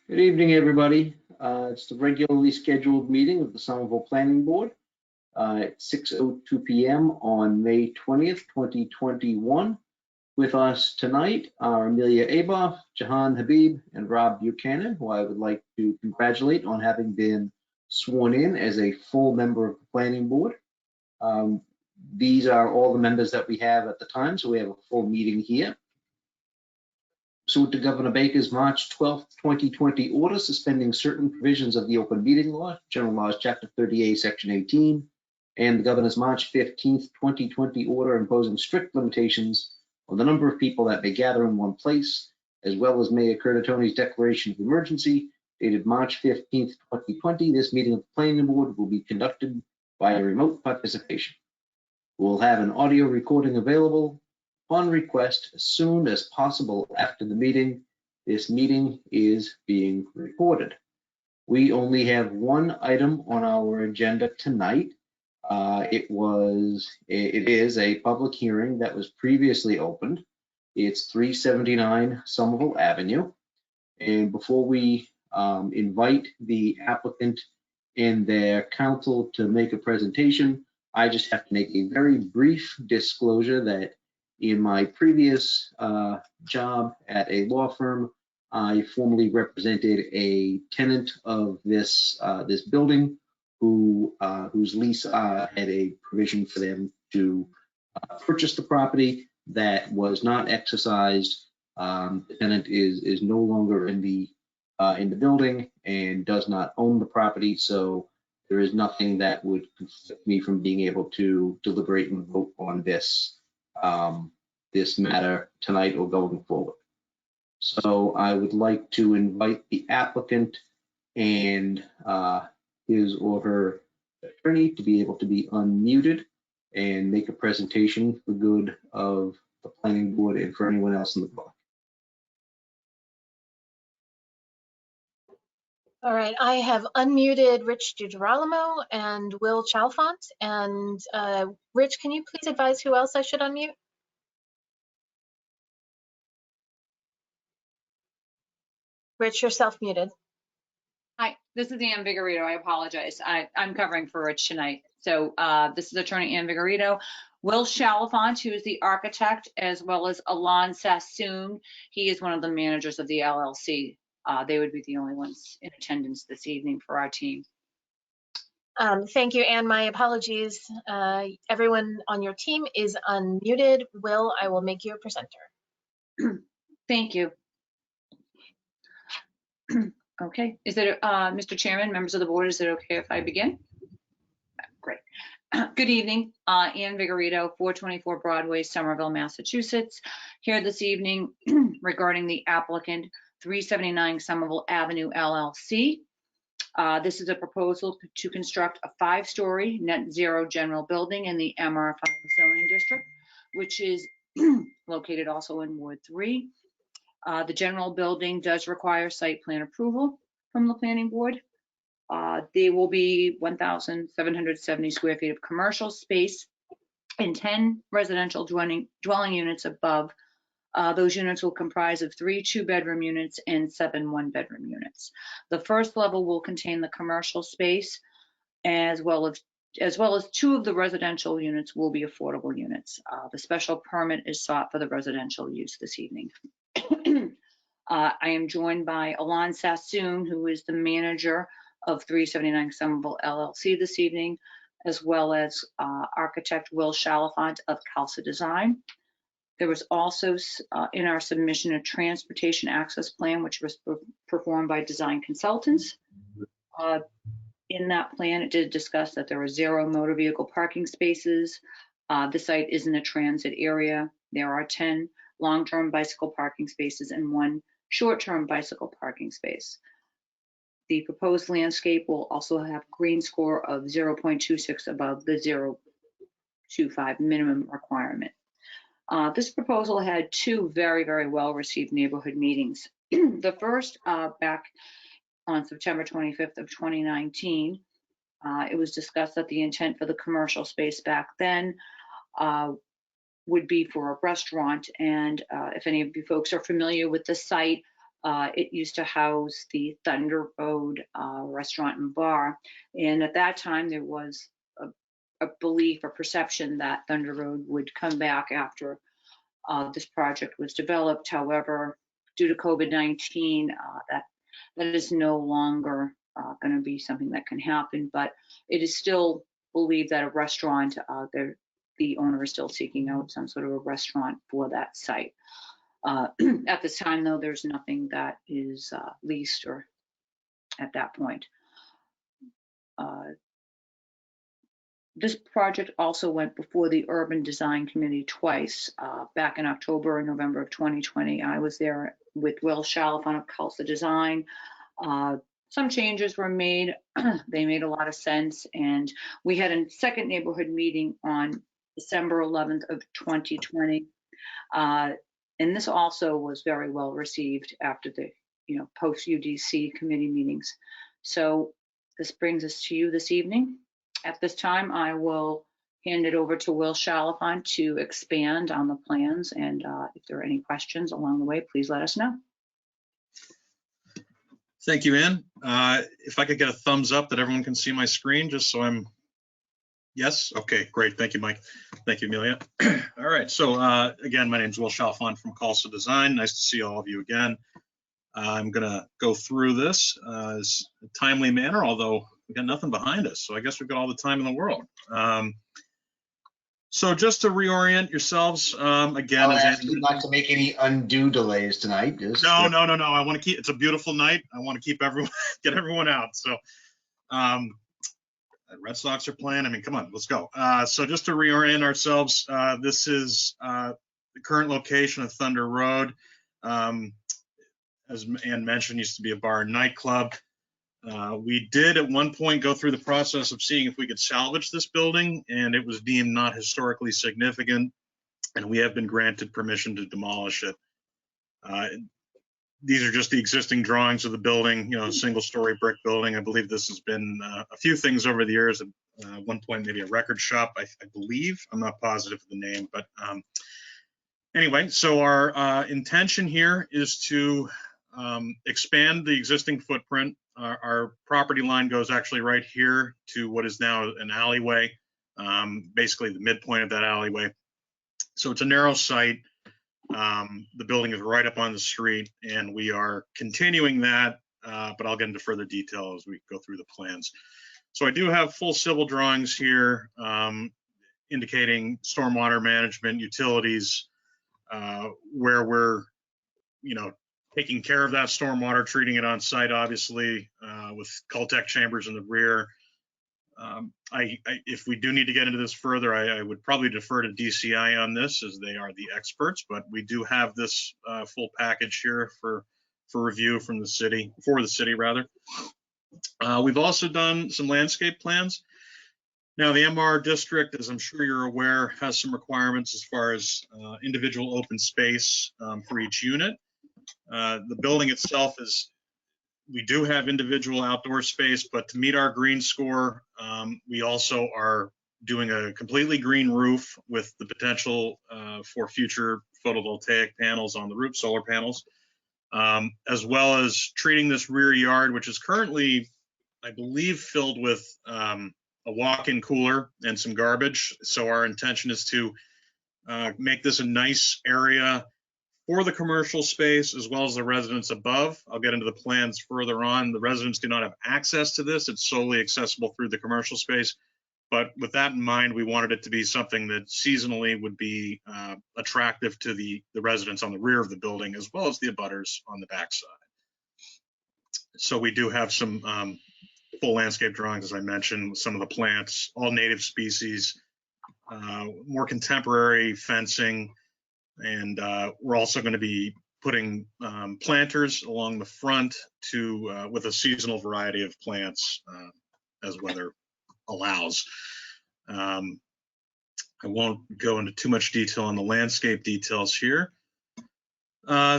Good evening, everybody. It's the regularly scheduled meeting of the Somerville Planning Board at 6:02 p.m. on May 20th, 2021. With us tonight are Amelia Aboff, Jahan Habib, and Rob Buchanan, who I would like to congratulate on having been sworn in as a full member of the Planning Board. These are all the members that we have at the time, so we have a full meeting here. Pursuant to Governor Baker's March 12, 2020 order suspending certain provisions of the Open Meeting Law, General Laws, Chapter 38, Section 18, and the Governor's March 15, 2020 order imposing strict limitations on the number of people that may gather in one place, as well as Mayor Curtatoni's declaration of emergency, dated March 15, 2020, this meeting of the Planning Board will be conducted by remote participation. We'll have an audio recording available on request as soon as possible after the meeting. This meeting is being recorded. We only have one item on our agenda tonight. It is a public hearing that was previously opened. It's 379 Somerville Avenue. And before we invite the applicant and their counsel to make a presentation, I just have to make a very brief disclosure that in my previous job at a law firm, I formerly represented a tenant of this building whose lease had a provision for them to purchase the property that was not exercised. The tenant is no longer in the building and does not own the property, so there is nothing that would conflict me from being able to deliberate and vote on this matter tonight or going forward. So I would like to invite the applicant and his or her attorney to be able to be unmuted and make a presentation for the good of the Planning Board and for anyone else in the public. All right, I have unmuted Rich DiGirolamo and Will Chalfant. And Rich, can you please advise who else I should unmute? Rich, you're self-muted. Hi, this is Ann Vigorito. I apologize. I'm covering for Rich tonight. So this is Attorney Ann Vigorito. Will Chalfant, who is the architect, as well as Alon Sassoon. He is one of the managers of the LLC. They would be the only ones in attendance this evening for our team. Thank you, Ann. My apologies. Everyone on your team is unmuted. Will, I will make you a presenter. Thank you. Okay, is it, Mr. Chairman, members of the board, is it okay if I begin? Great. Good evening, Ann Vigorito, 424 Broadway, Somerville, Massachusetts. Here this evening regarding the applicant 379 Somerville Avenue LLC. This is a proposal to construct a 5-story net zero general building in the MR5 zoning district, which is located also in Ward 3. The general building does require site plan approval from the planning board. There will be 1,770 square feet of commercial space and 10 residential dwelling units above. Those units will comprise of 3 2-bedroom units and 7 1-bedroom units. The first level will contain the commercial space, as well as 2 of the residential units will be affordable units. The special permit is sought for the residential use this evening. I am joined by Alon Sassoon, who is the manager of 379 Somerville LLC this evening, as well as architect Will Chalfant of Calsa Design. There was also in our submission a transportation access plan, which was performed by Design Consultants. In that plan, it did discuss that there are 0 motor vehicle parking spaces. The site is in a transit area. There are 10 long-term bicycle parking spaces and 1 short-term bicycle parking space. The proposed landscape will also have green score of 0.26 above the 0.25 minimum requirement. This proposal had 2 very, very well-received neighborhood meetings. The first back on September 25th of 2019, it was discussed that the intent for the commercial space back then would be for a restaurant. And if any of you folks are familiar with the site, It used to house the Thunder Road restaurant and bar. And at that time, there was a belief or perception that Thunder Road would come back after this project was developed. However, due to COVID-19, that is no longer going to be something that can happen, but it is still believed that a restaurant, the owner is still seeking out some sort of a restaurant for that site. At this time, though, there's nothing that is leased or at that point. This project also went before the Urban Design Committee twice, back in October and November of 2020. I was there with Will Chalfant of Culsa Design. Some changes were made. They made a lot of sense. And we had a second neighborhood meeting on December 11th of 2020. And this also was very well received after the post UDC committee meetings. So this brings us to you this evening. At this time, I will hand it over to Will Chalfant to expand on the plans. And if there are any questions along the way, please let us know. Thank you, Ann. If I could get a thumbs up that everyone can see my screen, just so I'm, yes? Okay, great. Thank you, Mike. Thank you, Amelia. All right, so again, my name is Will Chalfant from Culsa Design. Nice to see all of you again. I'm gonna go through this as a timely manner, although we've got nothing behind us, so I guess we've got all the time in the world. So just to reorient yourselves, again, I'll as ask Ann, you not to make any undue delays tonight. Just no. I want to keep. It's a beautiful night. I want to keep everyone, get everyone out. So, Red Sox are playing. I mean, come on, let's go. So just to reorient ourselves, this is the current location of Thunder Road. As Ann mentioned, used to be a bar and nightclub. We did at one point go through the process of seeing if we could salvage this building, and it was deemed not historically significant, and we have been granted permission to demolish it. These are just the existing drawings of the building, single-story brick building. I believe this has been a few things over the years. At one point, maybe a record shop, I believe. I'm not positive of the name, but anyway, so our intention here is to expand the existing footprint. Our property line goes actually right here to what is now an alleyway, basically the midpoint of that alleyway. So it's a narrow site. The building is right up on the street, and we are continuing that, but I'll get into further detail as we go through the plans. So I do have full civil drawings here indicating stormwater management, utilities, where we're, taking care of that stormwater, treating it on site, obviously, with Cultec chambers in the rear. If we do need to get into this further, I would probably defer to DCI on this, as they are the experts, but we do have this full package here for review from the city, for the city rather. We've also done some landscape plans. Now, the MR district, as I'm sure you're aware, has some requirements as far as individual open space for each unit. The building itself we do have individual outdoor space, but to meet our green score, we also are doing a completely green roof with the potential for future photovoltaic panels on the roof, solar panels, as well as treating this rear yard, which is currently, I believe, filled with a walk-in cooler and some garbage. So our intention is to make this a nice area for the commercial space as well as the residents above. I'll get into the plans further on. The residents do not have access to this. It's solely accessible through the commercial space. But with that in mind, we wanted it to be something that seasonally would be attractive to the residents on the rear of the building, as well as the abutters on the backside. So we do have some full landscape drawings, as I mentioned, some of the plants, all native species, more contemporary fencing, and we're also going to be putting planters along the front with a seasonal variety of plants as weather allows. I won't go into too much detail on the landscape details here.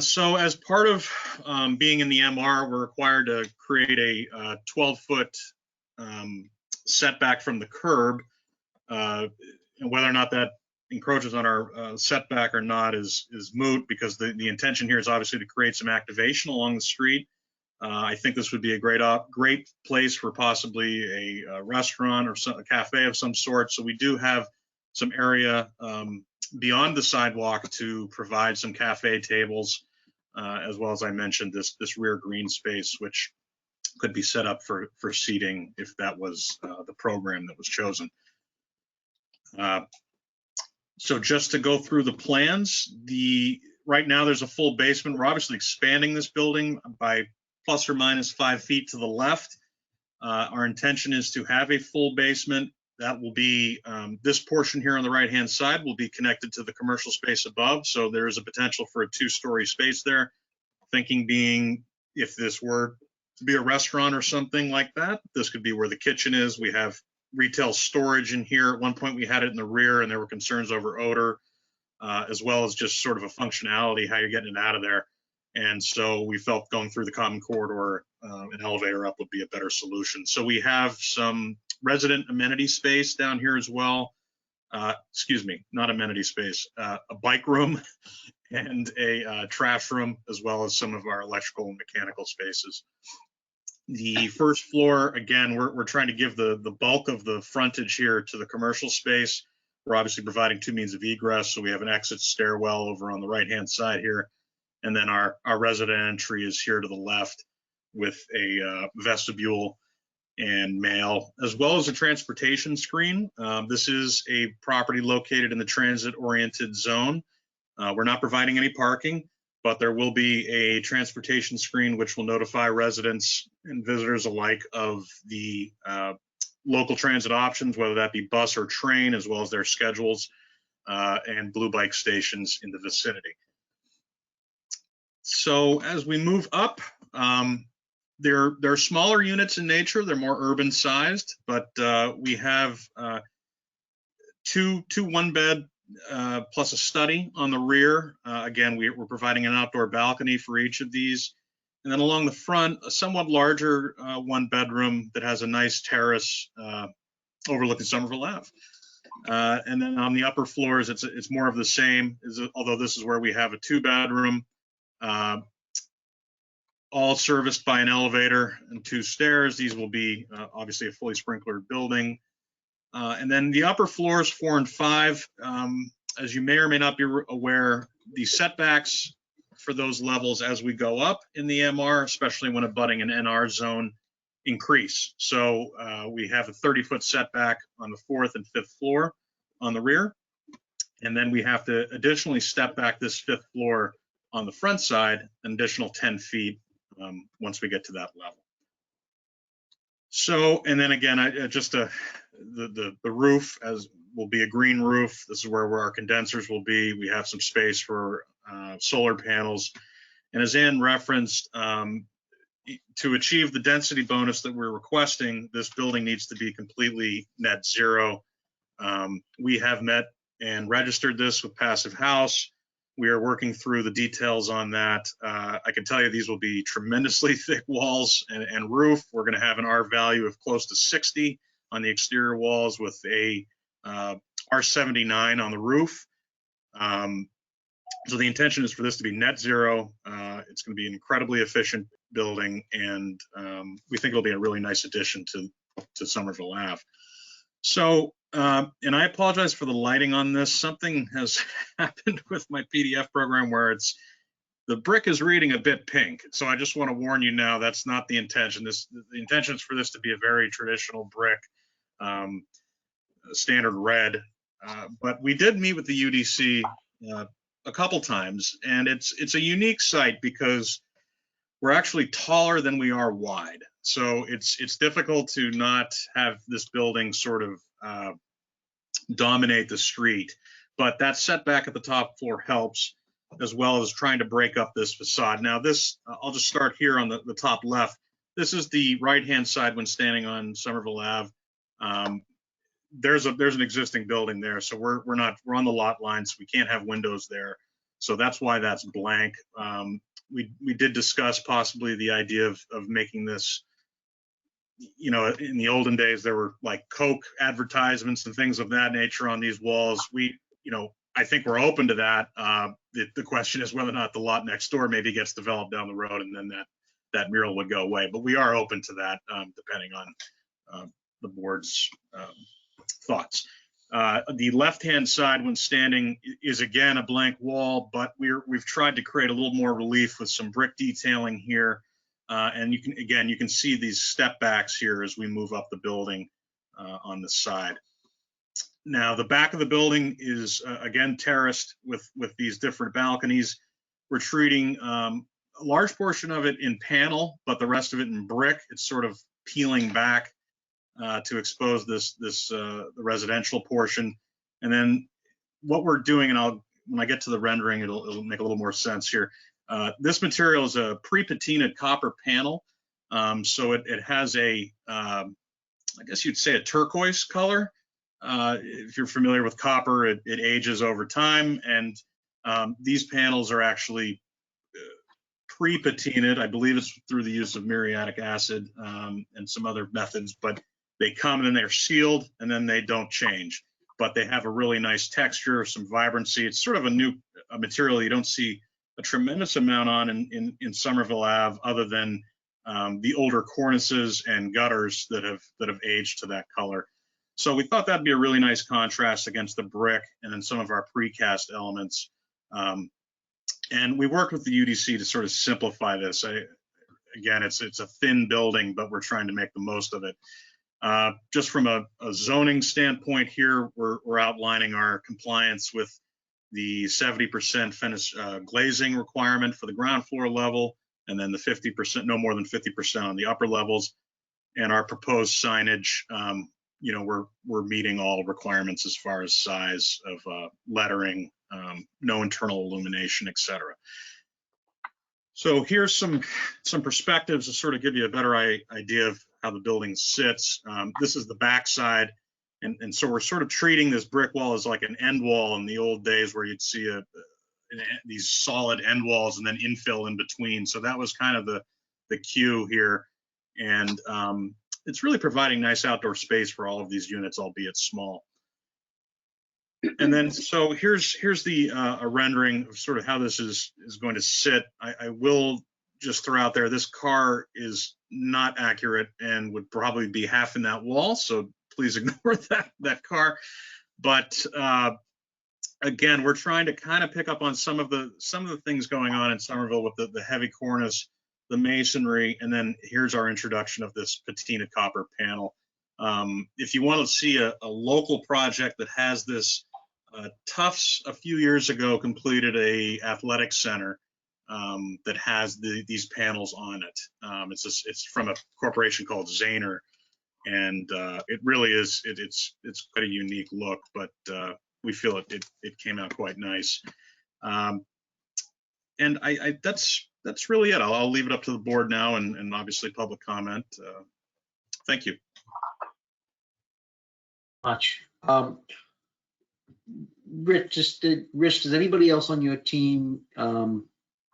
So as part of being in the MR, we're required to create a 12-foot setback from the curb. And whether or not that encroaches on our setback or not is moot, because the intention here is obviously to create some activation along the street. I think this would be a great place for possibly a restaurant or a cafe of some sort. So we do have some area beyond the sidewalk to provide some cafe tables, as well as I mentioned this rear green space, which could be set up for seating if that was the program that was chosen. So just to go through the plans, right now there's a full basement. We're obviously expanding this building by plus or minus 5 feet to the left. Our intention is to have a full basement. That will be, this portion here on the right-hand side will be connected to the commercial space above. So there is a potential for a 2-story space there. Thinking being, if this were to be a restaurant or something like that, this could be where the kitchen is. We have retail storage in here. At one point we had it in the rear and there were concerns over odor, as well as just sort of a functionality, how you're getting it out of there. And so we felt going through the common corridor, an elevator up would be a better solution. So we have some resident amenity space down here as well. Excuse me, not amenity space, a bike room and a trash room, as well as some of our electrical and mechanical spaces. The first floor, again, we're trying to give the bulk of the frontage here to the commercial space. We're obviously providing 2 means of egress. So we have an exit stairwell over on the right-hand side here. And then our resident entry is here to the left with a vestibule and mail, as well as a transportation screen. This is a property located in the transit-oriented zone. We're not providing any parking, but there will be a transportation screen which will notify residents and visitors alike of the local transit options, whether that be bus or train, as well as their schedules and blue bike stations in the vicinity. So as we move up, they're smaller units in nature. They're more urban sized, but we have 2 1-bed plus a study on the rear. Again, we're providing an outdoor balcony for each of these. And then along the front, a somewhat larger 1-bedroom that has a nice terrace overlooking Somerville Ave. And then on the upper floors, it's more of the same, although this is where we have a 2-bedroom. All serviced by an elevator and 2 stairs. These will be obviously a fully sprinklered building. And then the upper floors 4 and 5, as you may or may not be aware, the setbacks for those levels as we go up in the MR, especially when abutting an NR zone, increase. So we have a 30-foot setback on the 4th and 5th floor on the rear. And then we have to additionally step back this 5th floor on the front side, an additional 10 feet once we get to that level. So, and then again, the roof will be a green roof. This is where our condensers will be. We have some space for solar panels. And as Ann referenced, to achieve the density bonus that we're requesting, this building needs to be completely net zero. We have met and registered this with Passive House. We are working through the details on that. I can tell you these will be tremendously thick walls and roof. We're going to have an R value of close to 60 on the exterior walls with a R79 on the roof. So the intention is for this to be net zero. It's going to be an incredibly efficient building, and we think it'll be a really nice addition to Somerville Ave. So, and I apologize for the lighting on this. Something has happened with my PDF program where the brick is reading a bit pink. So I just want to warn you now, that's not the intention. The intention is for this to be a very traditional brick, standard red. But we did meet with the UDC a couple times, and it's a unique site because we're actually taller than we are wide. So it's difficult to not have this building sort of dominate the street, but that setback at the top floor helps, as well as trying to break up this facade. Now this, I'll just start here on the top left. This is the right-hand side when standing on Somerville Ave. There's an existing building there, so we're on the lot line, so we can't have windows there. So that's why that's blank. We did discuss possibly the idea of making this, you know, in the olden days, there were like Coke advertisements and things of that nature on these walls. We I think we're open to that. The question is whether or not the lot next door maybe gets developed down the road, and then that mural would go away. But we are open to that, depending on the board's thoughts. The left-hand side, when standing, is again a blank wall, but we've tried to create a little more relief with some brick detailing here. And you can see these step backs here as we move up the building on the side. Now, the back of the building is again terraced with these different balconies. We're treating a large portion of it in panel, but the rest of it in brick. It's sort of peeling back to expose the residential portion. And then what we're doing, and when I get to the rendering, it'll make a little more sense here. This material is a pre-patinaed copper panel. So it has I guess you'd say a turquoise color. If you're familiar with copper, it ages over time. And these panels are actually pre-patinaed. I believe it's through the use of muriatic acid and some other methods, but they come and then they're sealed and then they don't change. But they have a really nice texture, some vibrancy. It's sort of a new material you don't see a tremendous amount on in Somerville Ave, other than the older cornices and gutters that have aged to that color. So we thought that'd be a really nice contrast against the brick and then some of our precast elements. And we worked with the UDC to sort of simplify this. Again, it's a thin building, but we're trying to make the most of it. Just from a zoning standpoint here, we're outlining our compliance with the 70% finish glazing requirement for the ground floor level, and then the 50%, no more than 50% on the upper levels. And our proposed signage, we're meeting all requirements as far as size of lettering, no internal illumination, etc. So here's some perspectives to sort of give you a better idea of how the building sits. This is the back side. And so we're sort of treating this brick wall as like an end wall in the old days, where you'd see these solid end walls and then infill in between. So that was kind of the cue here. And it's really providing nice outdoor space for all of these units, albeit small. And then, so here's the a rendering of sort of how this is going to sit. I will just throw out there, this car is not accurate and would probably be half in that wall. So please ignore that car. But again, we're trying to kind of pick up on some of the things going on in Somerville with the heavy cornice, the masonry, and then here's our introduction of this patina copper panel. If you want to see a local project that has this, Tufts a few years ago completed a athletic center that has these panels on it. It's from a corporation called Zahner, and it really is it's quite a unique look, but we feel it came out quite nice. And that's really it. I'll leave it up to the board now, and obviously public comment. Thank you. Much. Rich, does anybody else on your team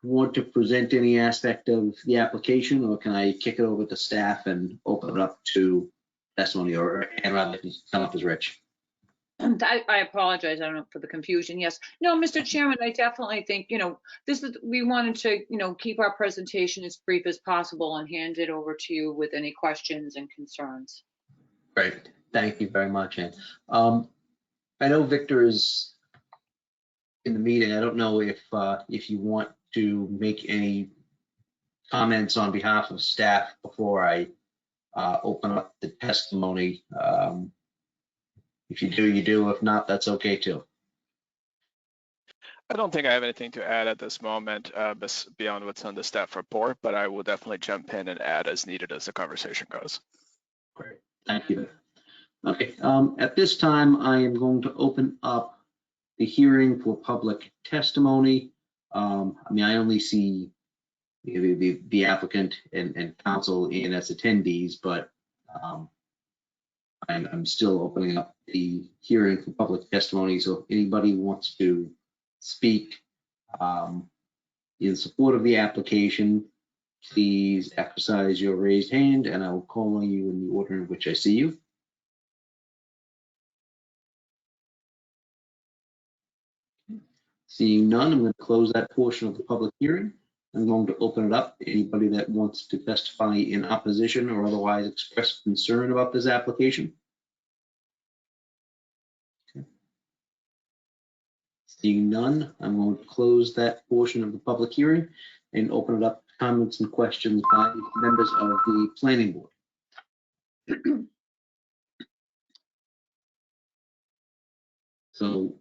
want to present any aspect of the application, or can I kick it over to staff and open it up to testimony, and rather come up as Rich? I apologize, I don't know, for the confusion. Yes. No, Mr. Chairman, I definitely think, we wanted to, keep our presentation as brief as possible and hand it over to you with any questions and concerns. Great. Thank you very much, Ann. I know Victor is in the meeting. I don't know if you want to make any comments on behalf of staff before I open up the testimony. If you do, you do. If not, that's okay too. I don't think I have anything to add at this moment beyond what's on the staff report, but I will definitely jump in and add as needed as the conversation goes. Great, thank you. Okay, at this time, I am going to open up the hearing for public testimony. I only see the applicant and counsel in as attendees, but I'm still opening up the hearing for public testimony. So if anybody wants to speak in support of the application, please exercise your raised hand and I will call on you in the order in which I see you. Seeing none, I'm going to close that portion of the public hearing. I'm going to open it up to anybody that wants to testify in opposition or otherwise express concern about this application. Okay. Seeing none, I'm going to close that portion of the public hearing and open it up to comments and questions by members of the planning board. So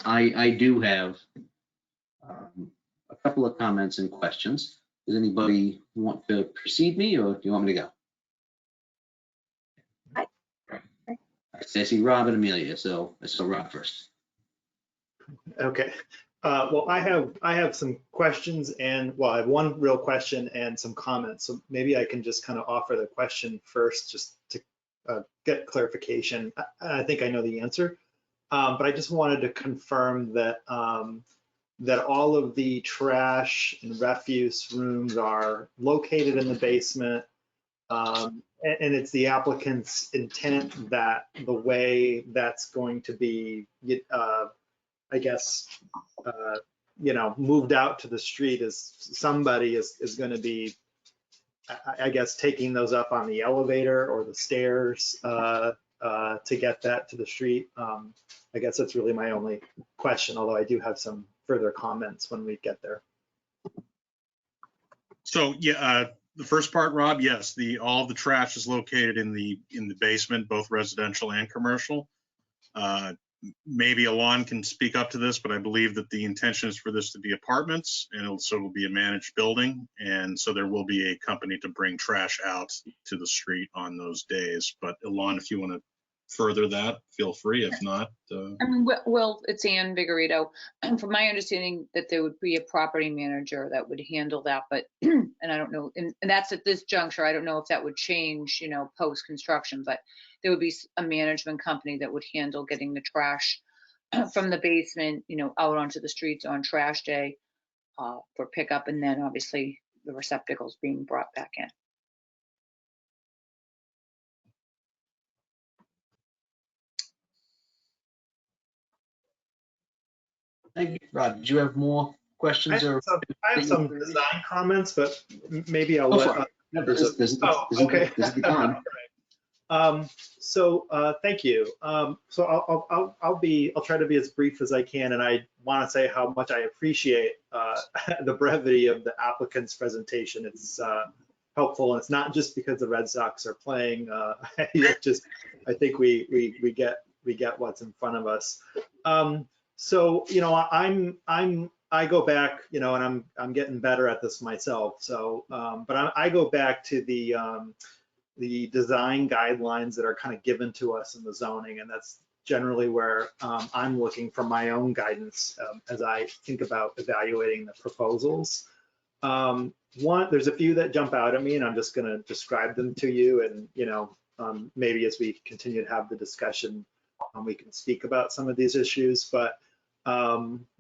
I do have a couple of comments and questions. Does anybody want to precede me, or do you want me to go? I see Rob and Amelia, so let's go Rob first. Okay. Well, I have some questions and, well, I have one real question and some comments. So maybe I can just kind of offer the question first, just to get clarification. I think I know the answer, but I just wanted to confirm that that all of the trash and refuse rooms are located in the basement, and it's the applicant's intent that the way that's going to be, I guess, moved out to the street is somebody is going to be, I guess, taking those up on the elevator or the stairs to get that to the street. I guess that's really my only question, although I do have some further comments when we get there. So yeah, the first part, Rob, yes, all of the trash is located in the basement, both residential and commercial. Maybe Alon can speak up to this, but I believe that the intention is for this to be apartments, and it will be a managed building, and so there will be a company to bring trash out to the street on those days. But Alon, if you want to further that, feel free. If not, I mean, well, it's Ann Vigorito. And from my understanding that there would be a property manager that would handle that, but, and I don't know, and that's at this juncture, I don't know if that would change, post construction, but there would be a management company that would handle getting the trash from the basement, out onto the streets on trash day for pickup, and then obviously the receptacles being brought back in. Thank you. Rob, did you have more questions? I have some design comments, but maybe I'll Go let. for it. No, this is okay. the time. So thank you. So I'll try to be as brief as I can, and I want to say how much I appreciate the brevity of the applicant's presentation. It's helpful, and it's not just because the Red Sox are playing. I think we get what's in front of us. So I go back, and I'm getting better at this myself. So, but I go back to the design guidelines that are kind of given to us in the zoning, and that's generally where I'm looking for my own guidance as I think about evaluating the proposals. There's a few that jump out at me, and I'm just going to describe them to you, and maybe as we continue to have the discussion, we can speak about some of these issues. But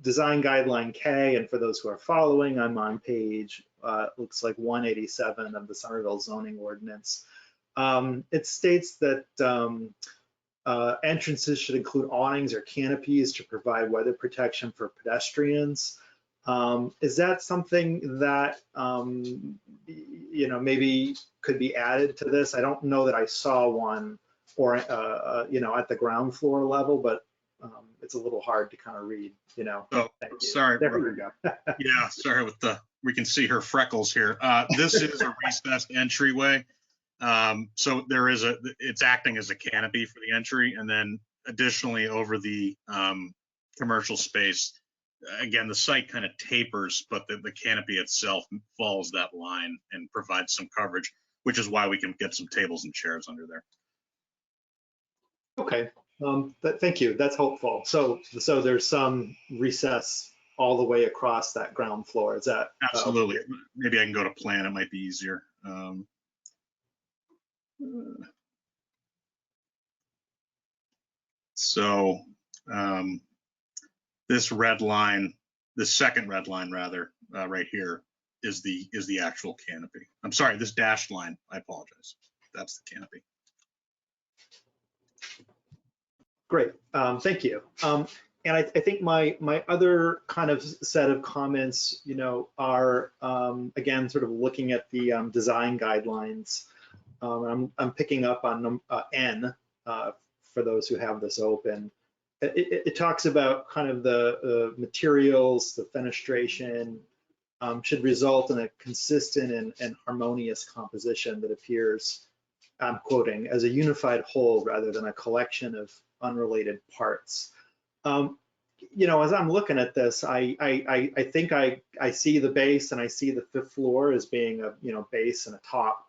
design guideline K, and for those who are following, I'm on page looks like 187 of the Somerville zoning ordinance. It states that entrances should include awnings or canopies to provide weather protection for pedestrians. Is that something that maybe could be added to this? I don't know that I saw one, or at the ground floor level, but it's a little hard to kind of read. Oh, sorry. There we go. Yeah, sorry we can see her freckles here. This is a recessed entryway. So it's acting as a canopy for the entry, and then additionally over the commercial space, again, the site kind of tapers, but the canopy itself follows that line and provides some coverage, which is why we can get some tables and chairs under there. Okay, thank you. That's helpful. So there's some recess all the way across that ground floor. Is that? Absolutely. Maybe I can go to plan. It might be easier. So this red line, the second red line rather, right here is the actual canopy. I'm sorry, this dashed line, I apologize. That's the canopy. Great, thank you. And I think my other kind of set of comments, are again sort of looking at the design guidelines. I'm picking up on N for those who have this open. It talks about kind of the materials, the fenestration should result in a consistent and harmonious composition that appears, I'm quoting, as a unified whole rather than a collection of unrelated parts. As I'm looking at this, I think I see the base and I see the fifth floor as being a base and a top.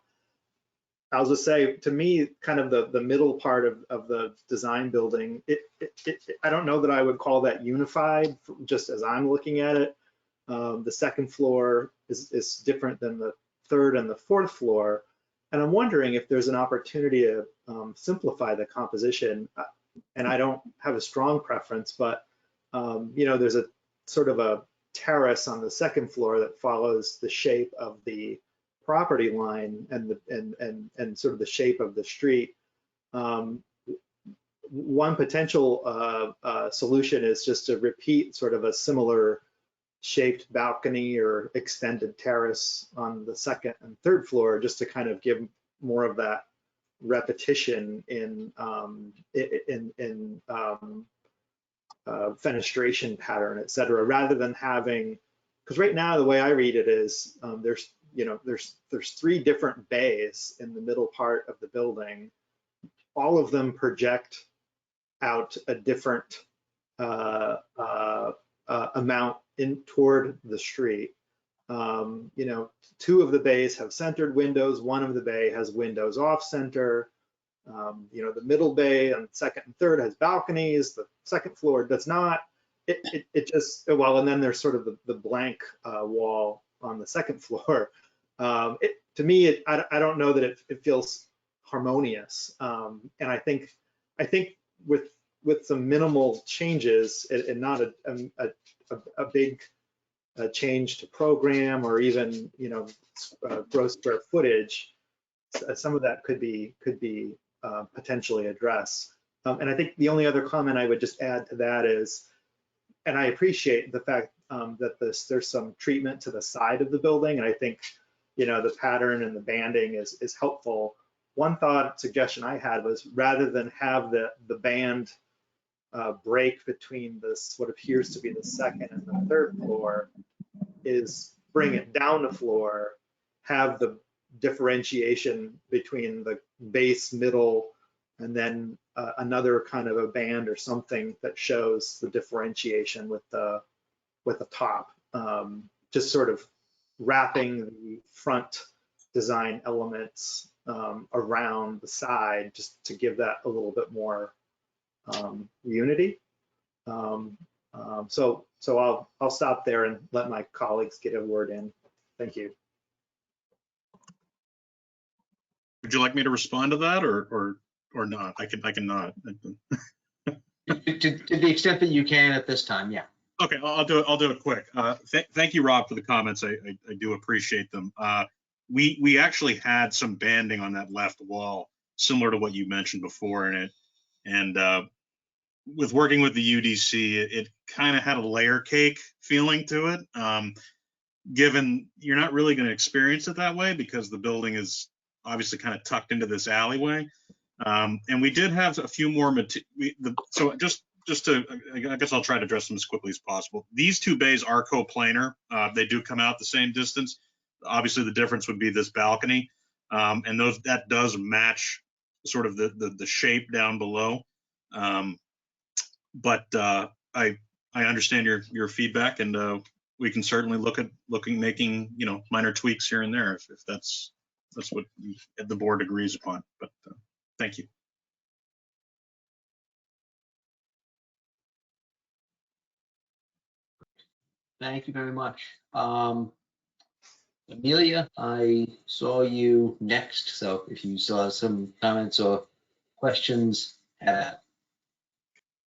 I'll just say, to me, kind of the middle part of the design building, I don't know that I would call that unified, just as I'm looking at it. The second floor is different than the third and the fourth floor. And I'm wondering if there's an opportunity to simplify the composition. And I don't have a strong preference, but there's a sort of a terrace on the second floor that follows the shape of the property line and sort of the shape of the street. One potential solution is just to repeat sort of a similar shaped balcony or extended terrace on the second and third floor, just to kind of give more of that repetition in fenestration pattern, et cetera, rather than having, because right now the way I read it is there's three different bays in the middle part of the building. All of them project out a different amount in toward the street. Two of the bays have centered windows. One of the bay has windows off center. The middle bay and second and third has balconies. The second floor does not. It just, well, and then there's sort of the blank wall on the second floor. To me, I don't know that it feels harmonious. And I think with some minimal changes and not a big change to program or even gross square footage, some of that could be potentially addressed. And I think the only other comment I would just add to that is, and I appreciate the fact that there's some treatment to the side of the building, and I think the pattern and the banding is helpful. One suggestion I had was, rather than have the band break between this what appears to be the second and the third floor, is bring it down a floor, have the differentiation between the base, middle, and then another kind of a band or something that shows the differentiation with the top, just sort of wrapping the front design elements around the side, just to give that a little bit more unity. So I'll stop there and let my colleagues get a word in. Thank you. Would you like me to respond to that or not? I can not. To the extent that you can at this time, yeah. Okay, I'll do it quick. Thank you, Rob, for the comments. I do appreciate them. We actually had some banding on that left wall, similar to what you mentioned before in it. And with working with the UDC, it kind of had a layer cake feeling to it. Given you're not really going to experience it that way because the building is obviously kind of tucked into this alleyway. And we did have a few more, so just to, I guess I'll try to address them as quickly as possible. These two bays are coplanar. They do come out the same distance. Obviously the difference would be this balcony. And that does match sort of the shape down below. But I understand your feedback, and we can certainly look at making minor tweaks here and there if that's what the board agrees upon. But thank you. Thank you very much. Amelia, I saw you next, so if you still have some comments or questions,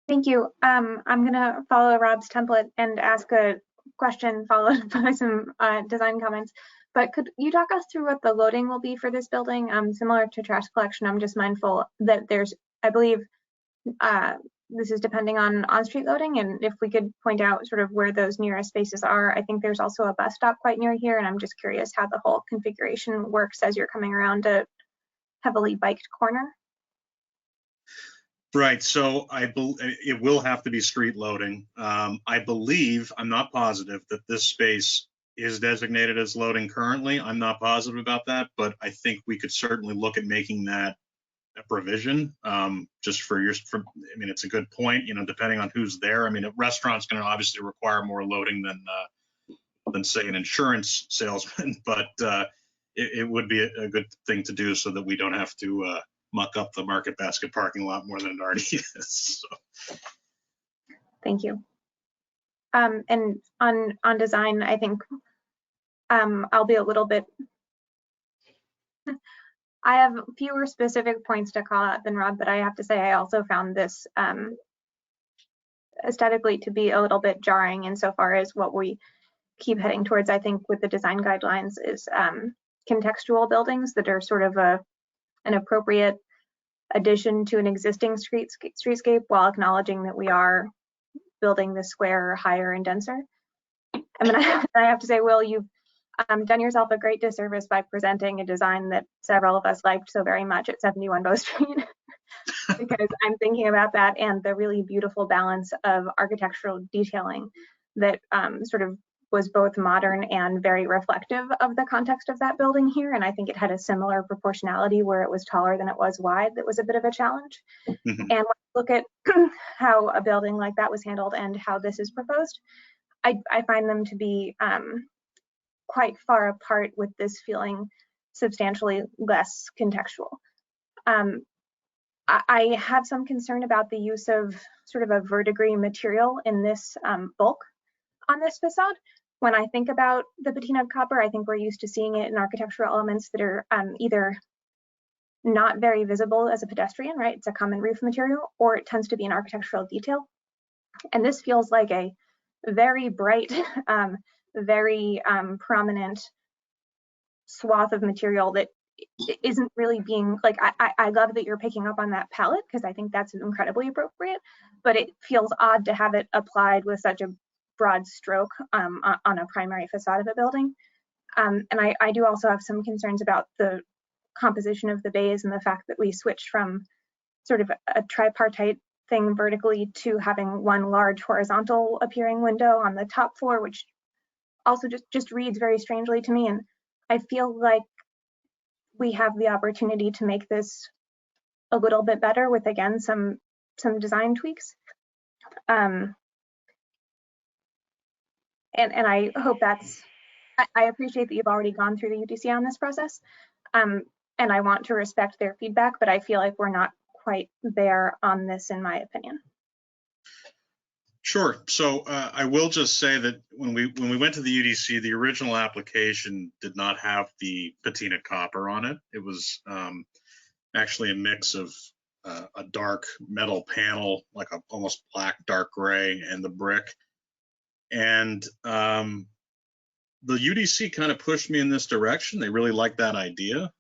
Thank you. I'm going to follow Rob's template and ask a question followed by some design comments. But could you talk us through what the loading will be for this building? Similar to trash collection, I'm just mindful that there's, I believe, this is depending on on-street loading, and if we could point out sort of where those nearest spaces are. I think there's also a bus stop quite near here, and I'm just curious how the whole configuration works as you're coming around a heavily biked corner. Right, so it will have to be street loading. I believe, I'm not positive, that this space is designated as loading currently. I'm not positive about that, but I think we could certainly look at making that a provision, just I mean, it's a good point, you know, depending on who's there. I mean, a restaurant's going to obviously require more loading than say an insurance salesman, but it would be a good thing to do so that we don't have to muck up the Market Basket parking lot more than it already is. So. Thank you. And on design, I think I'll be a little bit, I have fewer specific points to call out than Rob, but I have to say I also found this aesthetically to be a little bit jarring insofar as what we keep heading towards, I think, with the design guidelines is contextual buildings that are sort of an appropriate addition to an existing streetscape while acknowledging that we are building the square higher and denser. I mean, I have to say, Will, you've done yourself a great disservice by presenting a design that several of us liked so very much at 71 Bow Street, because I'm thinking about that and the really beautiful balance of architectural detailing that sort of was both modern and very reflective of the context of that building here. And I think it had a similar proportionality where it was taller than it was wide. That was a bit of a challenge. Mm-hmm. And when I look at how a building like that was handled and how this is proposed, I find them to be quite far apart, with this feeling substantially less contextual. I have some concern about the use of sort of a verdigris material in this bulk on this facade. When I think about the patina copper, I think we're used to seeing it in architectural elements that are either not very visible as a pedestrian, right? It's a common roof material, or it tends to be an architectural detail. And this feels like a very bright, very prominent swath of material that isn't really being, like, I love that you're picking up on that palette, because I think that's incredibly appropriate, but it feels odd to have it applied with such a broad stroke on a primary facade of a building. And I do also have some concerns about the composition of the bays and the fact that we switched from sort of a tripartite thing vertically to having one large horizontal appearing window on the top floor, which also just reads very strangely to me. And I feel like we have the opportunity to make this a little bit better with, again, some design tweaks. And I hope I appreciate that you've already gone through the UDC on this process. And I want to respect their feedback, but I feel like we're not quite there on this, in my opinion. Sure. So I will just say that when we went to the UDC, the original application did not have the patina copper on it. It was actually a mix of a dark metal panel, like a almost black dark gray, and the brick. And the UDC kind of pushed me in this direction. They really liked that idea.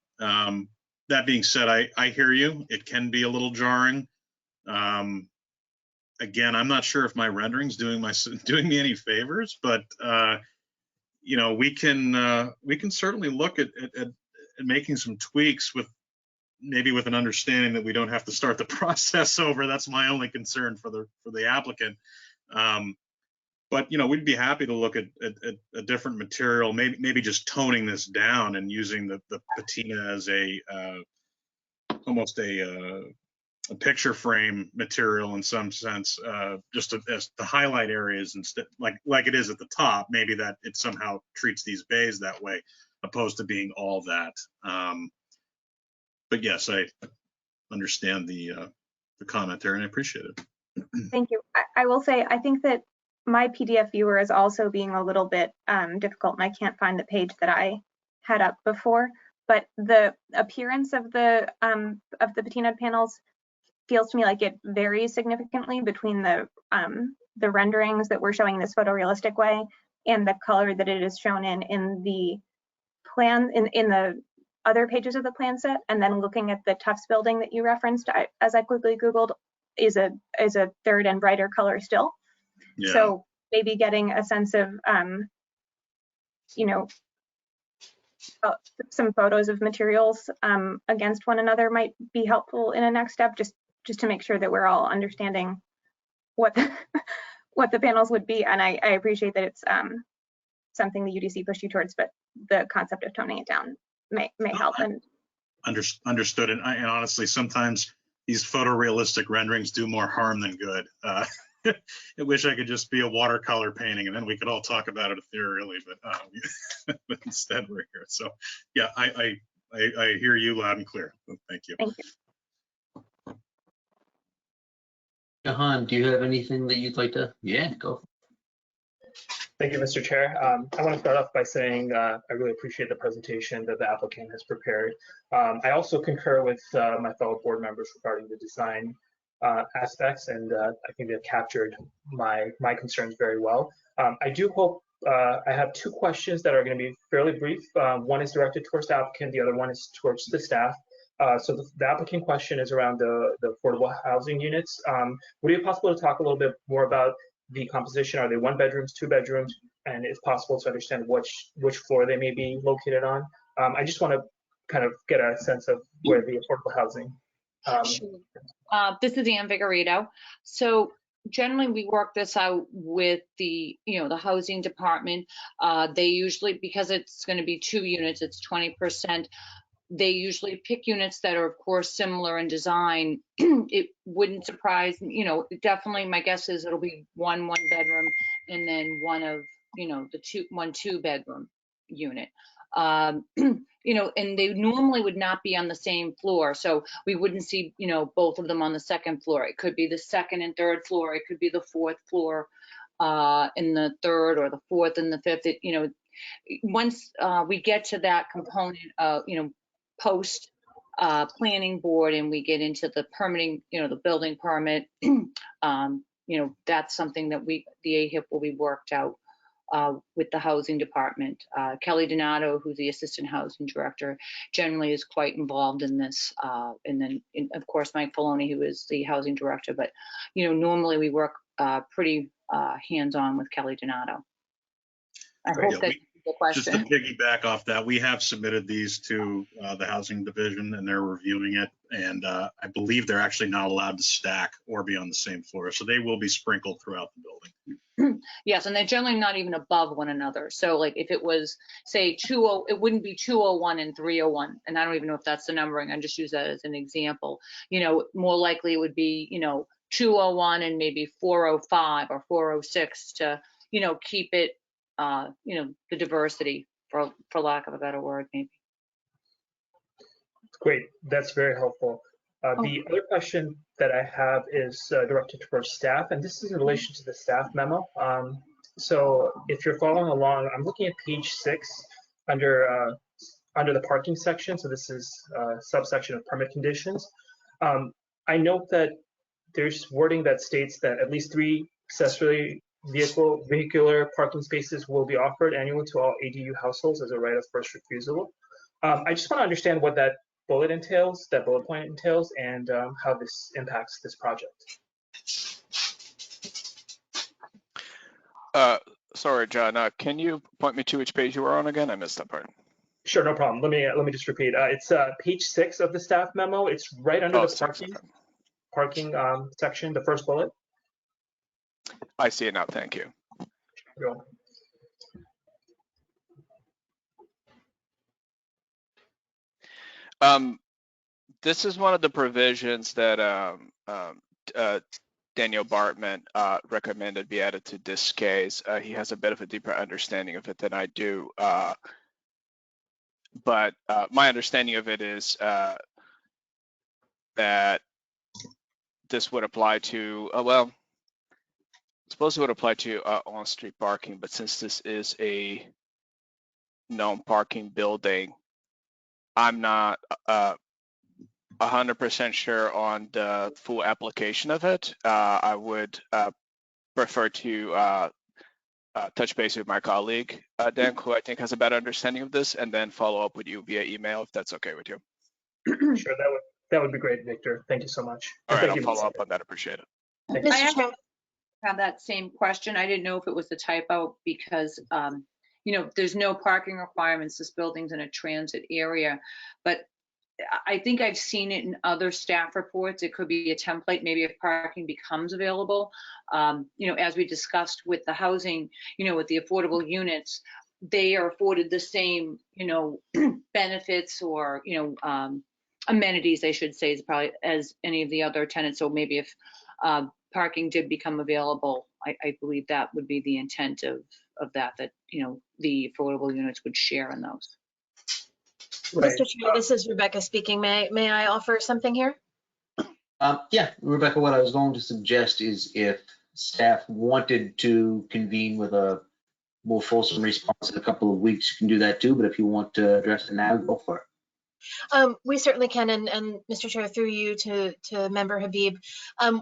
That being said, I hear you. It can be a little jarring. Again, I'm not sure if my rendering's doing me any favors, but you know, we can certainly look at making some tweaks with an understanding that we don't have to start the process over. That's my only concern for the applicant. But you know, we'd be happy to look at a different material, maybe just toning this down and using the patina as almost a picture frame material in some sense, just as the highlight areas instead, like it is at the top. Maybe that it somehow treats these bays that way, opposed to being all that. But yes, I understand the comment there, and I appreciate it. Thank you. I will say, I think that my PDF viewer is also being a little bit difficult, and I can't find the page that I had up before. But the appearance of the patina panels feels to me like it varies significantly between the renderings that we're showing this photorealistic way and the color that it is shown in the plan, in the other pages of the plan set. And then looking at the Tufts building that you referenced, as I quickly Googled, is a third and brighter color still. Yeah. So maybe getting a sense of, you know, some photos of materials against one another might be helpful in a next step, just to make sure that we're all understanding what the, what the panels would be. And I appreciate that it's something the UDC pushed you towards, but the concept of toning it down may help. And Understood. And honestly, sometimes these photorealistic renderings do more harm than good. I wish I could just be a watercolor painting and then we could all talk about it ethereally, but instead we're here. So yeah, I hear you loud and clear. Thank you. Thank you. Jahan, do you have anything that you'd like to? Yeah, go. Thank you, Mr. Chair. I want to start off by saying I really appreciate the presentation that the applicant has prepared. I also concur with my fellow board members regarding the design aspects, and I think they've captured my concerns very well. I do hope I have two questions that are going to be fairly brief. One is directed towards the applicant, the other one is towards the staff. So the applicant question is around the affordable housing units. Would it be possible to talk a little bit more about the composition? Are they 1 bedrooms, 2 bedrooms, and if possible to understand which floor they may be located on? I just want to kind of get a sense of where the affordable housing. Sure. This is Ann Vigorito. So generally we work this out with the housing department. They usually, because it's going to be 2 units, it's 20%. They usually pick units that are, of course, similar in design. It wouldn't surprise, definitely my guess is it'll be one bedroom and then one of, the 2 bedroom unit. And they normally would not be on the same floor. So we wouldn't see, both of them on the second floor. It could be the second and third floor. It could be the 4th floor in the 3rd, or the 4th and the 5th. Once we get to that component of, post planning board and we get into the permitting, the building permit, that's something that the AHIP will be worked out with the housing department. Kelly Donato, who's the assistant housing director, generally is quite involved in this. And then, of course, Mike Filoni, who is the housing director. But, normally we work pretty hands-on with Kelly Donato. I hope that the question. Just to piggyback off that, we have submitted these to the housing division and they're reviewing it. And I believe they're actually not allowed to stack or be on the same floor. So they will be sprinkled throughout the building. Yes, and they're generally not even above one another. So like if it was, say, it wouldn't be 201 and 301. And I don't even know if that's the numbering. I just use that as an example. More likely it would be, 201 and maybe 405 or 406 to, keep it, the diversity, for lack of a better word, maybe. Great, that's very helpful. The other question that I have is directed towards staff, and this is in relation to the staff memo. So if you're following along, I'm looking at page 6 under the parking section. So this is subsection of permit conditions. I note that there's wording that states that at least 3 accessory vehicular parking spaces will be offered annually to all ADU households as a right of first refusal. I just want to understand what that bullet point entails, and how this impacts this project. Sorry, John, can you point me to which page you were on again? I missed that part. Sure, no problem. Let me just repeat. It's page 6 of the staff memo. It's right under the parking section, the first bullet. I see it now. Thank you. Sure. This is one of the provisions that Daniel Bartman recommended be added to this case. He has a bit of a deeper understanding of it than I do. But my understanding of it is that this would apply to, well, I suppose it would apply to on-street parking, but since this is a non-parking building, I'm not 100% sure on the full application of it. I would prefer to touch base with my colleague, Dan, who I think has a better understanding of this, and then follow up with you via email if that's okay with you. Sure, That would be great, Victor. Thank you so much. All And right, thank I'll you, follow Ms. up on that. Appreciate it. Thank you. I Mr. actually Chair, have that same question. I didn't know if it was a typo because, there's no parking requirements. This building's in a transit area. But I think I've seen it in other staff reports. It could be a template, maybe if parking becomes available. As we discussed with the housing, with the affordable units, they are afforded the same, benefits or, amenities, I should say, is probably as any of the other tenants. So maybe if parking did become available, I believe that would be the intent of that, the affordable units would share in those. Right. Mr. Chair, this is Rebecca speaking. May I offer something here? Yeah, Rebecca, what I was going to suggest is if staff wanted to convene with a more fulsome response in a couple of weeks, you can do that too. But if you want to address it now, go for it. We certainly can, and Mr. Chair, through you to Member Habib.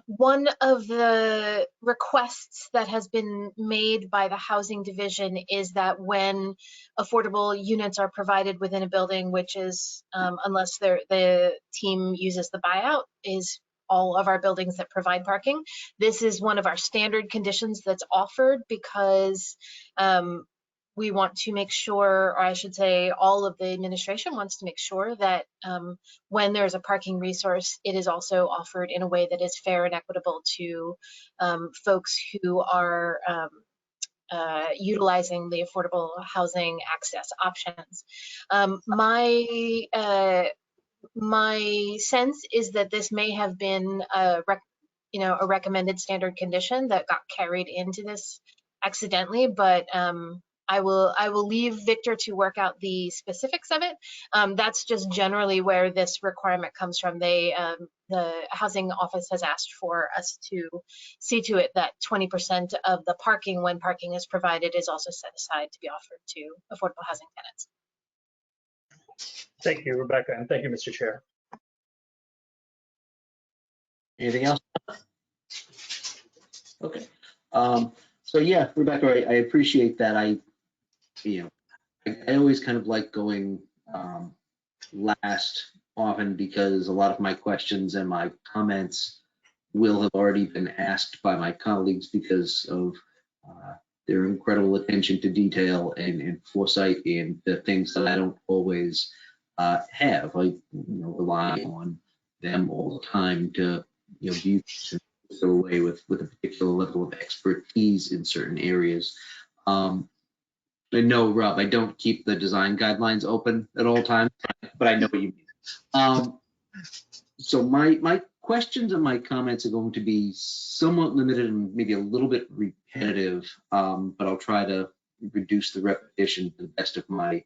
One of the requests that has been made by the Housing Division is that when affordable units are provided within a building, which is, unless the team uses the buyout, is all of our buildings that provide parking. This is one of our standard conditions that's offered because we want to make sure, or I should say all of the administration wants to make sure that when there's a parking resource, it is also offered in a way that is fair and equitable to folks who are utilizing the affordable housing access options. My sense is that this may have been a recommended standard condition that got carried into this accidentally, but I will leave Victor to work out the specifics of it. That's just generally where this requirement comes from. The housing office has asked for us to see to it that 20% of the parking, when parking is provided, is also set aside to be offered to affordable housing tenants. Thank you, Rebecca, and thank you, Mr. Chair. Anything else? Okay. So yeah, Rebecca, I appreciate that. I always kind of like going last often because a lot of my questions and my comments will have already been asked by my colleagues because of their incredible attention to detail and foresight in the things that I don't always have. I rely on them all the time to view things away with a particular level of expertise in certain areas. And no, Rob, I don't keep the design guidelines open at all times, but I know what you mean. So my questions and my comments are going to be somewhat limited and maybe a little bit repetitive, but I'll try to reduce the repetition to the best of my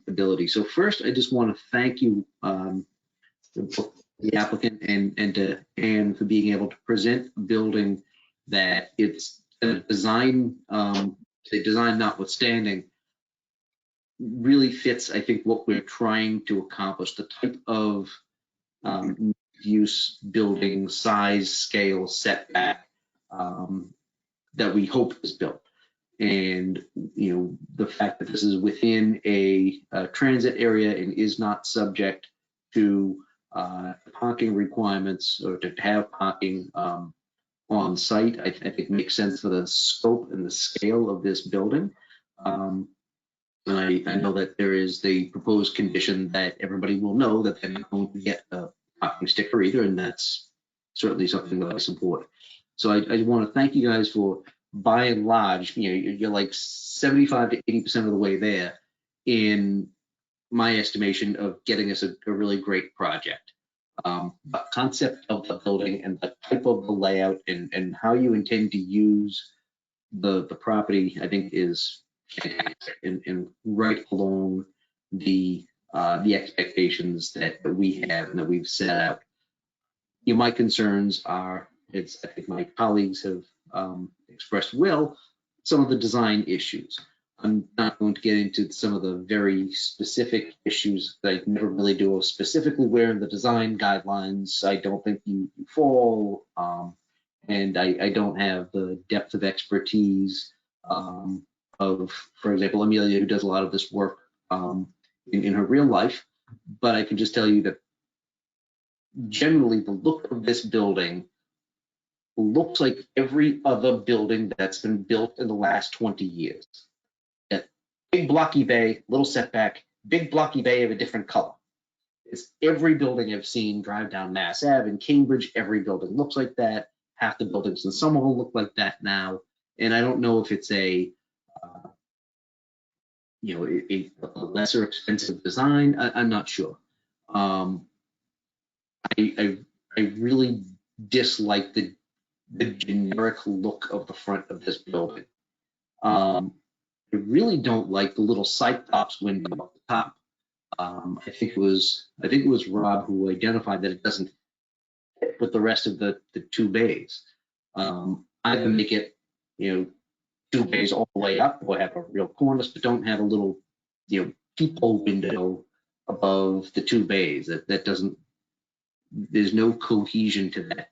ability. So first, I just want to thank you, the applicant and to Anne for being able to present a building that it's a design, the design notwithstanding, really fits, I think, what we're trying to accomplish, the type of use, building, size, scale, setback that we hope is built. And the fact that this is within a transit area and is not subject to parking requirements or to have parking on site, I think makes sense for the scope and the scale of this building. And I know that there is the proposed condition that everybody will know that they're not going to get a parking sticker either, and that's certainly something that I support. So I want to thank you guys for, by and large, you're like 75 to 80% of the way there in my estimation of getting us a really great project. The concept of the building and the type of the layout and how you intend to use the property, I think, is fantastic and right along the expectations that we have and that we've set out. My concerns are, I think my colleagues have expressed well, some of the design issues. I'm not going to get into some of the very specific issues that I never really do, specifically where in the design guidelines I don't think you fall, and I don't have the depth of expertise of, for example, Amelia, who does a lot of this work in her real life, but I can just tell you that generally the look of this building looks like every other building that's been built in the last 20 years. Yeah, big blocky bay, little setback, big blocky bay of a different color. It's every building I've seen drive down Mass Ave in Cambridge, every building looks like that. Half the buildings in Somerville look like that now. And I don't know if it's a lesser expensive design. I'm not sure. I really dislike the generic look of the front of this building. I really don't like the little cyclops window up the top. I think it was Rob who identified that it doesn't fit with the rest of the two bays. Either make it, two bays all the way up, or have a real cornice, but don't have a little, peephole window above the two bays. That doesn't. There's no cohesion to that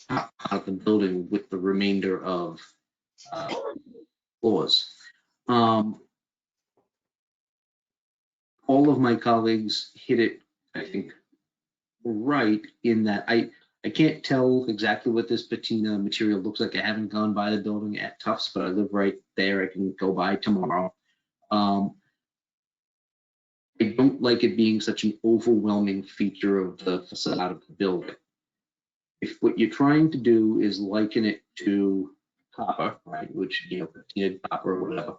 top part of the building with the remainder of floors. All of my colleagues hit it, I think, right in that I can't tell exactly what this patina material looks like. I haven't gone by the building at Tufts, but I live right there. I can go by tomorrow. I don't like it being such an overwhelming feature of the facade of the building. If what you're trying to do is liken it to copper, right, which, patinaed copper or whatever,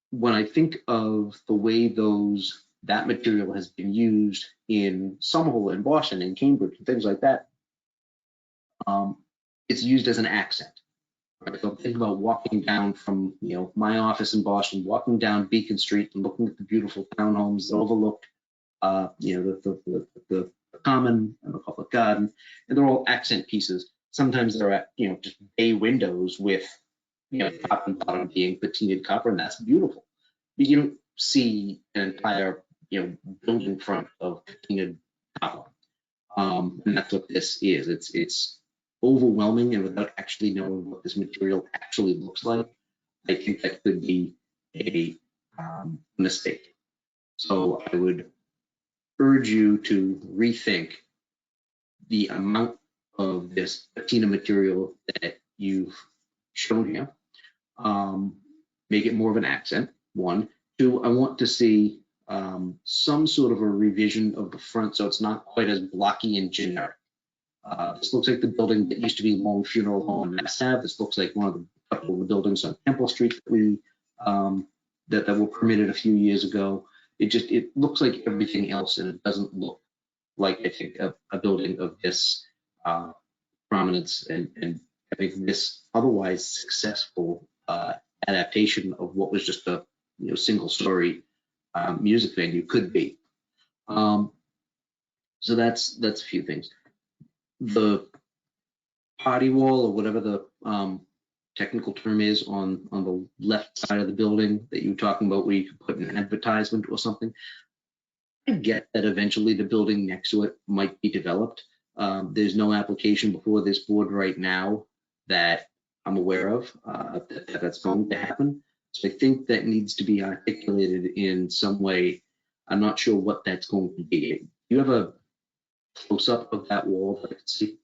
when I think of the way that material has been used in Somerville and Boston and Cambridge and things like that, it's used as an accent. Right? So think about walking down from my office in Boston, walking down Beacon Street and looking at the beautiful townhomes that overlook the common and the public garden, and they're all accent pieces. Sometimes they're at just bay windows with top and bottom being patinaed copper, and that's beautiful. But you don't see an entire building front of patinaed copper, and that's what this is. It's overwhelming, and without actually knowing what this material actually looks like, I think that could be a mistake. So I would urge you to rethink the amount of this patina material that you've shown here. Make it more of an accent, one. Two, I want to see some sort of a revision of the front so it's not quite as blocky and generic. This looks like the building that used to be Long Funeral Home in Mass Ave. This looks like one of the couple of the buildings on Temple Street that we that were permitted a few years ago. It looks like everything else, and it doesn't look like, I think, a building of this prominence and I think this otherwise successful adaptation of what was just a single story music venue could be. So that's a few things. The party wall, or whatever the technical term is, on the left side of the building that you were talking about, where you could put an advertisement or something. I get that eventually the building next to it might be developed. There's no application before this board right now that I'm aware of that's going to happen. So I think that needs to be articulated in some way. I'm not sure what that's going to be. Do you have a close-up of that wall that I can see?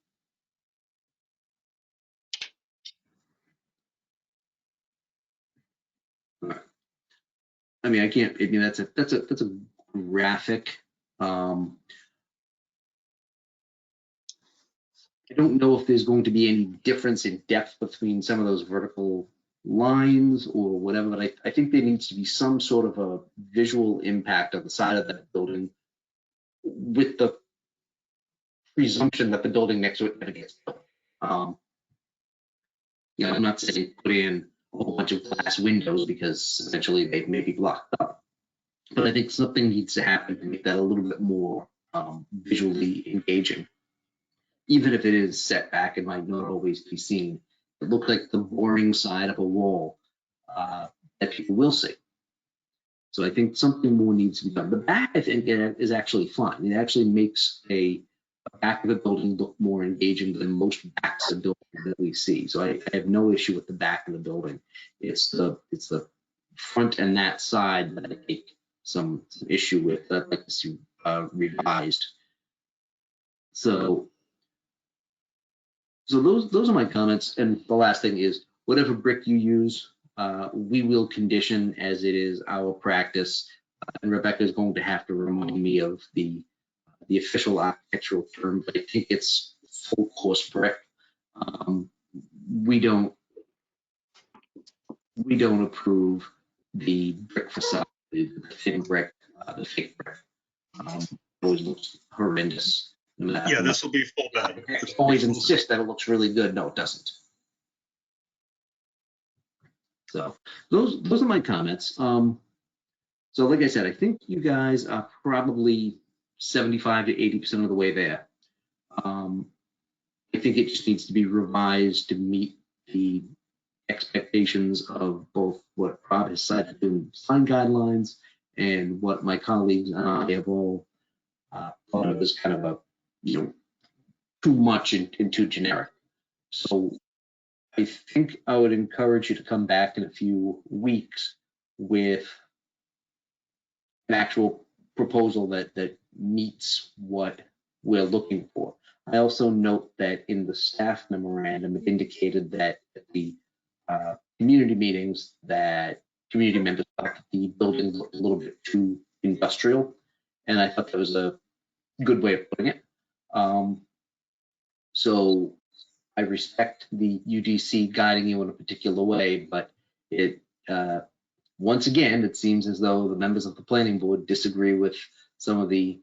I mean, I can't. I mean, that's a graphic. I don't know if there's going to be any difference in depth between some of those vertical lines or whatever, but I think there needs to be some sort of a visual impact on the side of that building, with the presumption that the building next to it never gets built. I'm not saying put in a whole bunch of glass windows, because eventually they may be blocked up. But I think something needs to happen to make that a little bit more visually engaging. Even if it is set back and might not always be seen, it looks like the boring side of a wall that people will see. So I think something more needs to be done. The back, I think, is actually fine. It actually makes a back of the building look more engaging than most backs of buildings that we see. So I have no issue with the back of the building. It's the front and that side that I take some issue with, that I'd like to see revised. So those are my comments. And the last thing is, whatever brick you use, we will condition as it is our practice. And Rebecca is going to have to remind me of the official architectural term, but I think it's full course brick. We don't approve the brick facade, the thin brick, the fake brick. Always looks horrendous. No matter Yeah, how this much. will be full bed. It's always insist that it looks really good. No, it doesn't. So those are my comments. So like I said, I think you guys are probably 75 to 80% of the way there. I think it just needs to be revised to meet the expectations of both what Rob has cited in design guidelines and what my colleagues and I have all thought of as kind of a, too much and too generic. So I think I would encourage you to come back in a few weeks with an actual proposal that meets what we're looking for. I also note that in the staff memorandum, it indicated that at the community meetings that community members thought that the building looked a little bit too industrial, and I thought that was a good way of putting it. So I respect the UDC guiding you in a particular way, but it once again, it seems as though the members of the planning board disagree with some of the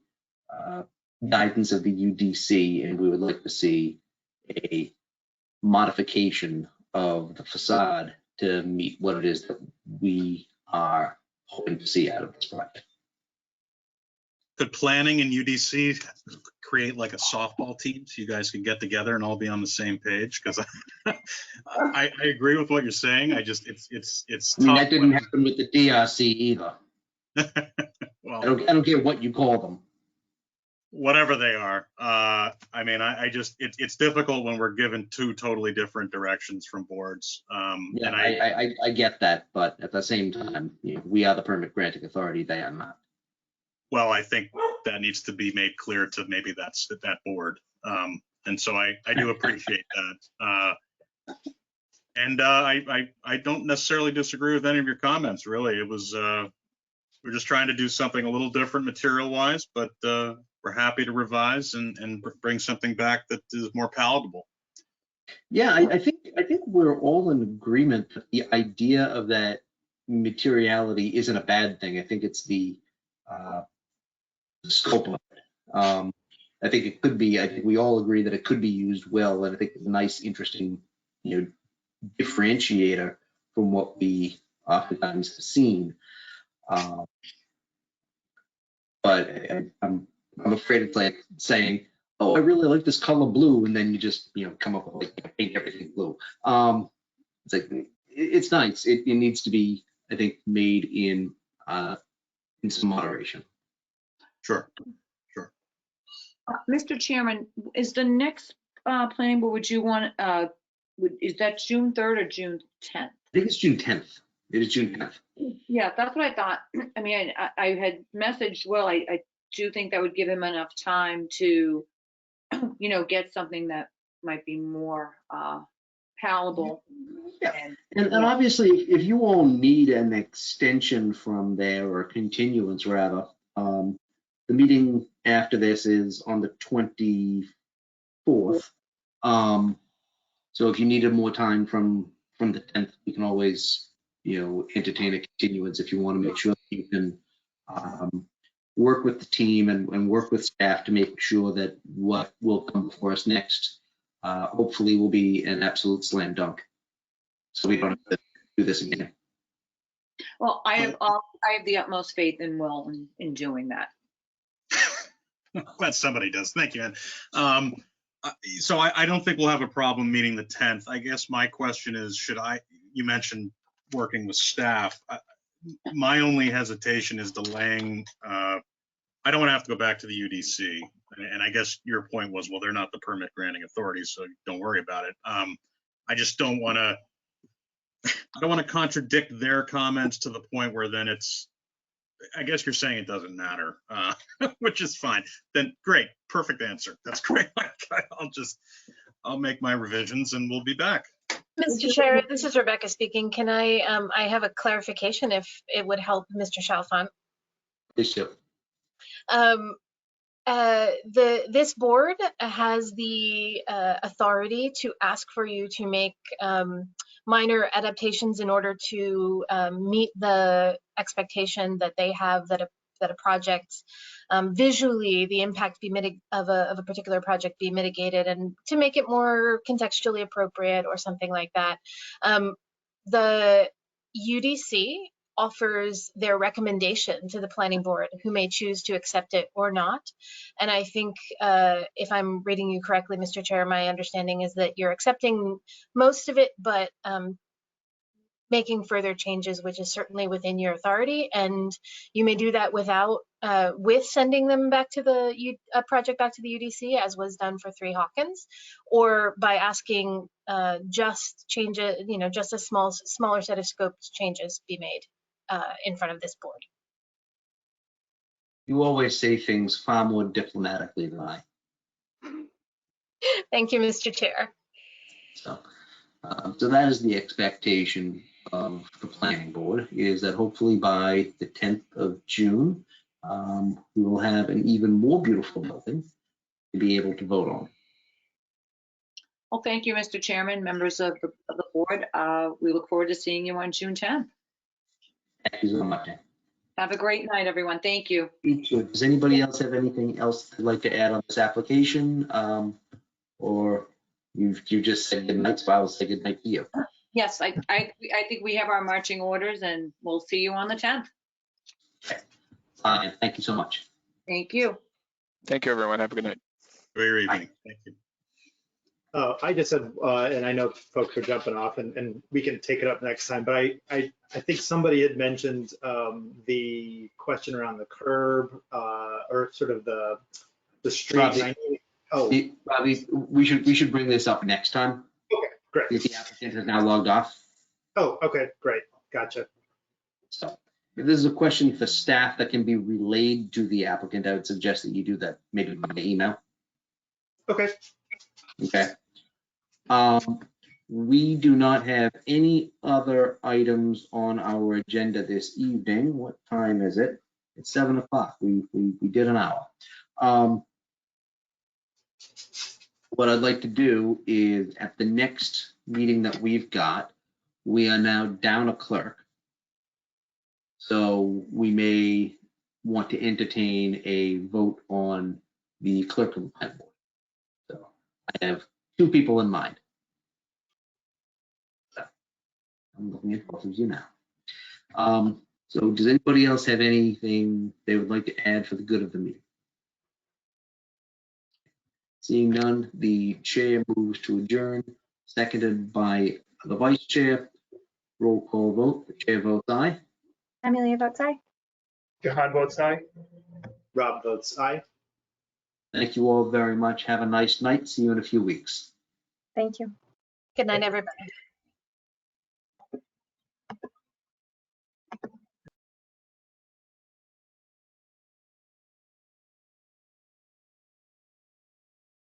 guidance of the UDC, and we would like to see a modification of the facade to meet what it is that we are hoping to see out of this project. Could planning and UDC create like a softball team so you guys could get together and all be on the same page? Because I agree with what you're saying. I just it's I mean, tough that didn't when- happen with the DRC either. well, I don't care what you call them. whatever they are. I mean, I just it's difficult when we're given two totally different directions from boards. Yeah, And I get that, but at the same time, we are the permit granting authority. They are not. well, I think that needs to be made clear to maybe that board. And so I do appreciate that. And I don't necessarily disagree with any of your comments, really. It was, we're just trying to do something a little different material wise, but we're happy to revise and bring something back that is more palatable. Yeah, I think we're all in agreement that the idea of that materiality isn't a bad thing. I think it's the scope of it. I think it could be. I think we all agree that it could be used well, and I think it's a nice, interesting, differentiator from what we oftentimes have seen. But I'm afraid it's like saying, "Oh, I really like this color blue," and then you just come up with like paint everything blue. It's like it's nice. It needs to be, I think, made in some moderation. Sure. Mr. Chairman, is the next planning board, would you want, is that June 3rd or June 10th? I think it's June 10th. It is June 10th. Yeah, that's what I thought. I mean, I had messaged Will. I do think that would give him enough time to, get something that might be more palatable. Yeah. And obviously, if you all need an extension from there, or a continuance rather, the meeting after this is on the 24th. So if you needed more time from the 10th, you can always, entertain a continuance if you want to make sure that you can work with the team and work with staff to make sure that what will come before us next hopefully will be an absolute slam dunk. So we don't have to do this again. Well, I have the utmost faith in Will in doing that. Glad somebody does. Thank you, Ann. So I don't think we'll have a problem meeting the 10th. I guess my question is, you mentioned working with staff. My only hesitation is delaying. I don't want to have to go back to the UDC. And I guess your point was, well, they're not the permit granting authority, so don't worry about it. I just don't want to contradict their comments to the point where then it's I guess you're saying it doesn't matter, which is fine. Then great, perfect answer. That's great. I'll make my revisions and we'll be back. Mr. Chair, this is Rebecca speaking. Can I have a clarification if it would help Mr. Chalfant? Please do. This board has the authority to ask for you to make minor adaptations in order to meet the expectation that they have that a project visually, the impact of a particular project be mitigated, and to make it more contextually appropriate or something like that. The UDC offers their recommendation to the planning board, who may choose to accept it or not. And I think if I'm reading you correctly, Mr. Chair, my understanding is that you're accepting most of it, but making further changes, which is certainly within your authority. And you may do that without, with sending them back to the project back to the UDC, as was done for 3 Hawkins, or by asking just change it, just a smaller set of scope changes be made in front of this board. You always say things far more diplomatically than I. Thank you, Mr. Chair. So that is the expectation of the planning board, is that hopefully by the 10th of June, we will have an even more beautiful building to be able to vote on. Well, thank you, Mr. Chairman, members of the board. We look forward to seeing you on June 10th. Thank you so much. Have a great night, everyone. Thank you. Does anybody else have anything else they'd like to add on this application? Or you just said good night, so I will say good night to you. Yes, I think we have our marching orders, and we'll see you on the 10th. Thank you so much. Thank you. Thank you, everyone. Have a good night. Enjoy your evening. Thank you. I just said, and I know folks are jumping off, and we can take it up next time, but I think somebody had mentioned the question around the curb, or sort of the street. Robbie, we should bring this up next time. Okay, great. If the applicant has now logged off. Oh, okay, great. Gotcha. So if this is a question for staff that can be relayed to the applicant, I would suggest that you do that maybe by email. Okay. Okay. We do not have any other items on our agenda this evening. What time is it? It's 7 o'clock. We did an hour. What I'd like to do is at the next meeting that we've got, we are now down a clerk. So we may want to entertain a vote on the clerk of the planning board. So I have 2 people in mind. So I'm looking at both of you now. So does anybody else have anything they would like to add for the good of the meeting? Seeing none, the chair moves to adjourn, seconded by the vice chair. Roll call vote. The chair votes aye. Amelia votes aye. Jahan votes aye. Rob votes aye. Thank you all very much. Have a nice night. See you in a few weeks. Thank you. Good night, everybody.